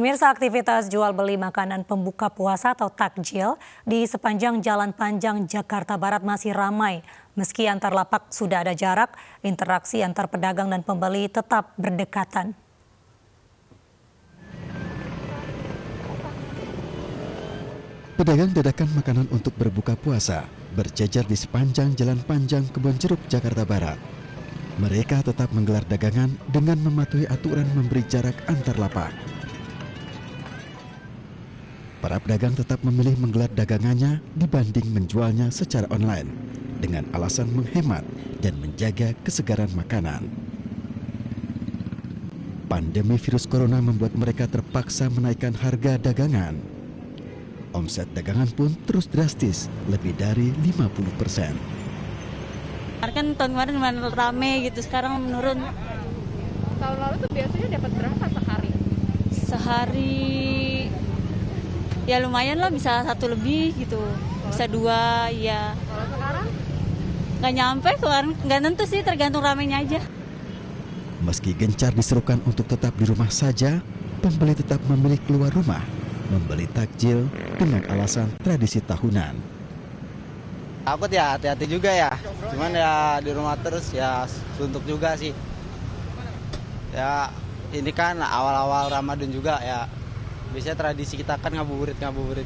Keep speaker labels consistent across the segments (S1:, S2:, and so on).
S1: Pemirsa, aktivitas jual beli makanan pembuka puasa atau takjil di sepanjang Jalan Panjang Jakarta Barat masih ramai. Meski antar lapak sudah ada jarak, interaksi antar pedagang dan pembeli tetap berdekatan.
S2: Pedagang dadakan makanan untuk berbuka puasa berjejer di sepanjang Jalan Panjang Kebonjeruk, Jakarta Barat. Mereka tetap menggelar dagangan dengan mematuhi aturan memberi jarak antar lapak. Para pedagang tetap memilih menggelar dagangannya dibanding menjualnya secara online dengan alasan menghemat dan menjaga kesegaran makanan. Pandemi virus corona membuat mereka terpaksa menaikkan harga dagangan. Omset dagangan pun terus drastis, lebih dari 50%.
S3: Kan tahun kemarin rame gitu, sekarang menurun.
S4: Tahun lalu tuh biasanya dapat berapa sehari?
S3: Sehari ya lumayan lah, bisa satu lebih gitu, bisa dua ya.
S4: Kalau sekarang?
S3: Nggak nyampe, nggak nentu sih, tergantung ramenya aja.
S2: Meski gencar diserukan untuk tetap di rumah saja, pembeli tetap memilih keluar rumah, membeli takjil dengan alasan tradisi tahunan.
S5: Takut ya, hati-hati juga ya. Cuman ya di rumah terus ya suntuk juga sih. Ya ini kan awal-awal Ramadan juga ya. Biasanya tradisi kita kan ngabuburit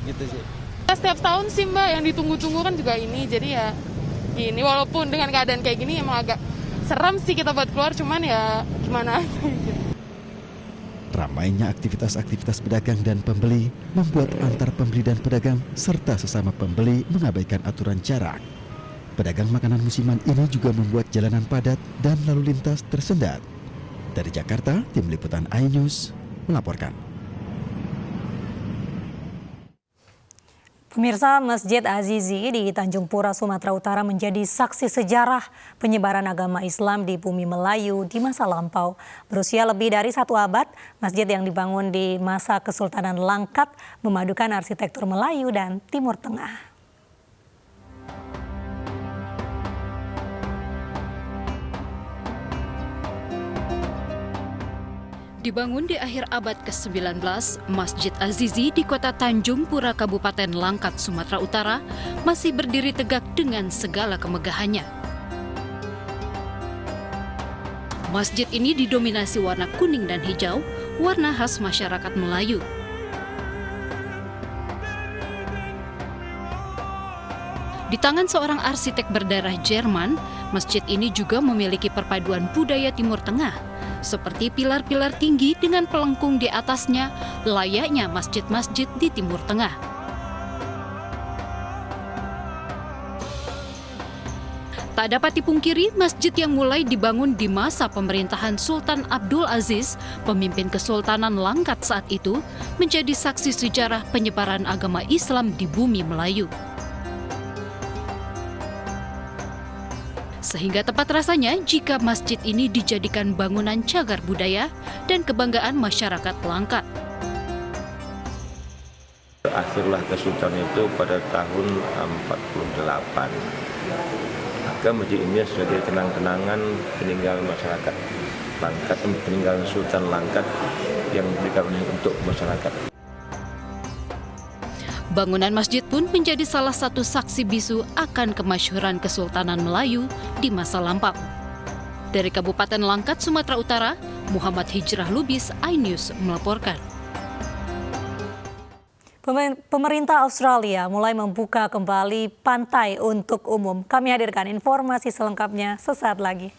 S5: gitu sih.
S4: Setiap tahun sih Mbak, yang ditunggu-tunggu kan juga ini. Jadi ya gini, walaupun dengan keadaan kayak gini emang agak seram sih kita buat keluar, cuman ya gimana.
S2: Ramainya aktivitas-aktivitas pedagang dan pembeli membuat antar pembeli dan pedagang serta sesama pembeli mengabaikan aturan jarak. Pedagang makanan musiman ini juga membuat jalanan padat dan lalu lintas tersendat. Dari Jakarta, Tim Liputan iNews melaporkan.
S1: Pemirsa, Masjid Azizi di Tanjung Pura, Sumatera Utara menjadi saksi sejarah penyebaran agama Islam di bumi Melayu di masa lampau. Berusia lebih dari 1 abad, masjid yang dibangun di masa Kesultanan Langkat memadukan arsitektur Melayu dan Timur Tengah.
S6: Dibangun di akhir abad ke-19, Masjid Azizi di kota Tanjung Pura, Kabupaten Langkat, Sumatera Utara masih berdiri tegak dengan segala kemegahannya. Masjid ini didominasi warna kuning dan hijau, warna khas masyarakat Melayu. Di tangan seorang arsitek berdarah Jerman, masjid ini juga memiliki perpaduan budaya Timur Tengah, seperti pilar-pilar tinggi dengan pelengkung di atasnya, layaknya masjid-masjid di Timur Tengah. Tak dapat dipungkiri, masjid yang mulai dibangun di masa pemerintahan Sultan Abdul Aziz, pemimpin Kesultanan Langkat saat itu, menjadi saksi sejarah penyebaran agama Islam di bumi Melayu. Sehingga tepat rasanya jika masjid ini dijadikan bangunan cagar budaya dan kebanggaan masyarakat Langkat.
S7: Akhirlah Kesultanan itu pada tahun 48. Maka masjid ini sebagai kenang-kenangan peninggalan masyarakat Langkat, peninggalan Sultan Langkat yang diberikan untuk masyarakat.
S6: Bangunan masjid pun menjadi salah satu saksi bisu akan kemasyhuran Kesultanan Melayu di masa lampau. Dari Kabupaten Langkat, Sumatera Utara, Muhammad Hijrah Lubis, iNews melaporkan.
S1: Pemerintah Australia mulai membuka kembali pantai untuk umum. Kami hadirkan informasi selengkapnya sesaat lagi.